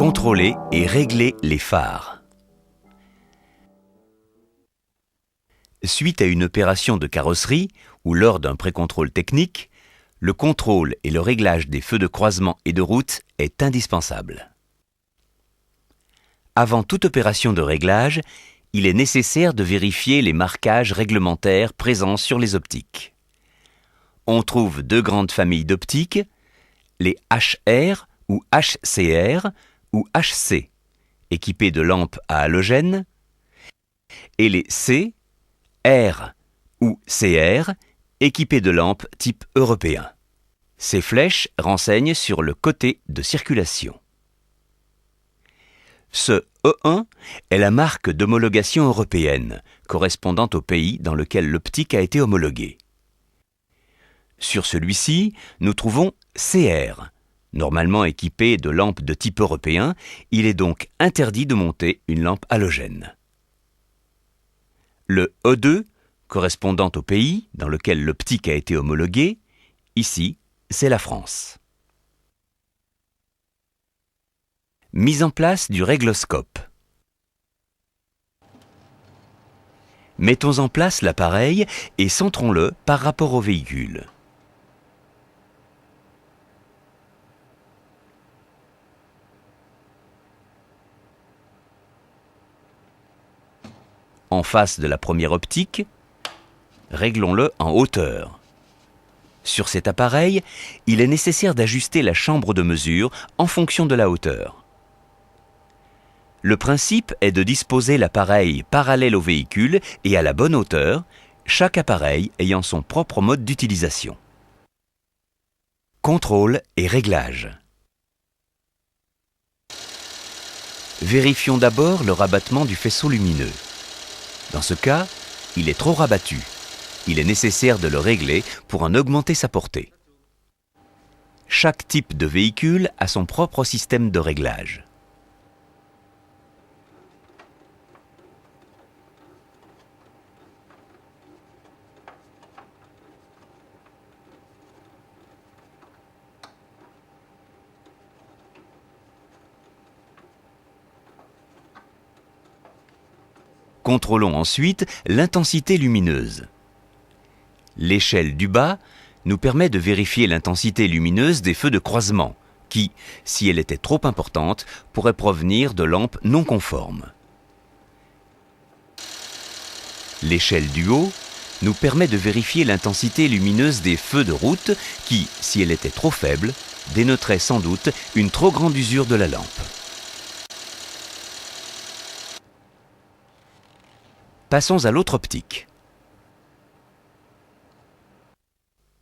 Contrôler et régler les phares. Suite à une opération de carrosserie ou lors d'un pré-contrôle technique, le contrôle et le réglage des feux de croisement et de route est indispensable. Avant toute opération de réglage, il est nécessaire de vérifier les marquages réglementaires présents sur les optiques. On trouve deux grandes familles d'optiques, les HR ou HCR ou HC, équipées de lampes à halogène, et les C, R ou CR, équipées de lampes type européen. Ces flèches renseignent sur le côté de circulation. Ce E1 est la marque d'homologation européenne, correspondant au pays dans lequel l'optique a été homologuée. Sur celui-ci, nous trouvons CR. Normalement équipé de lampes de type européen, il est donc interdit de monter une lampe halogène. Le E2, correspondant au pays dans lequel l'optique a été homologuée, ici, c'est la France. Mise en place du régloscope. Mettons en place l'appareil et centrons-le par rapport au véhicule. En face de la première optique, réglons-le en hauteur. Sur cet appareil, il est nécessaire d'ajuster la chambre de mesure en fonction de la hauteur. Le principe est de disposer l'appareil parallèle au véhicule et à la bonne hauteur, chaque appareil ayant son propre mode d'utilisation. Contrôle et réglage. Vérifions d'abord le rabattement du faisceau lumineux. Dans ce cas, il est trop rabattu. Il est nécessaire de le régler pour en augmenter sa portée. Chaque type de véhicule a son propre système de réglage. Contrôlons ensuite l'intensité lumineuse. L'échelle du bas nous permet de vérifier l'intensité lumineuse des feux de croisement, qui, si elle était trop importante, pourrait provenir de lampes non conformes. L'échelle du haut nous permet de vérifier l'intensité lumineuse des feux de route, qui, si elle était trop faible, dénoterait sans doute une trop grande usure de la lampe. Passons à l'autre optique.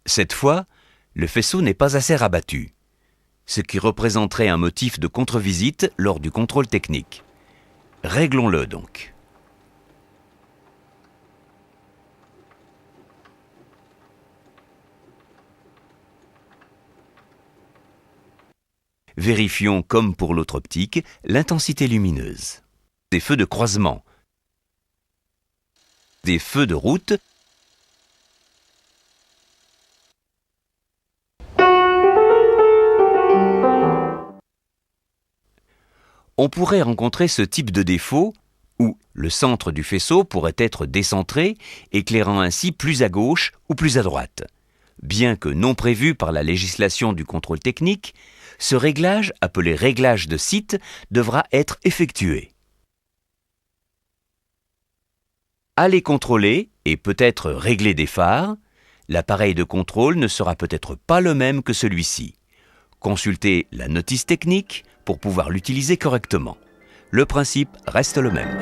Cette fois, le faisceau n'est pas assez rabattu, ce qui représenterait un motif de contre-visite lors du contrôle technique. Réglons-le donc. Vérifions, comme pour l'autre optique, l'intensité lumineuse. Des feux de croisement, des feux de route, on pourrait rencontrer ce type de défaut où le centre du faisceau pourrait être décentré, éclairant ainsi plus à gauche ou plus à droite. Bien que non prévu par la législation du contrôle technique, ce réglage, appelé réglage de site, devra être effectué. Allez contrôler et peut-être régler des phares, l'appareil de contrôle ne sera peut-être pas le même que celui-ci. Consultez la notice technique pour pouvoir l'utiliser correctement. Le principe reste le même.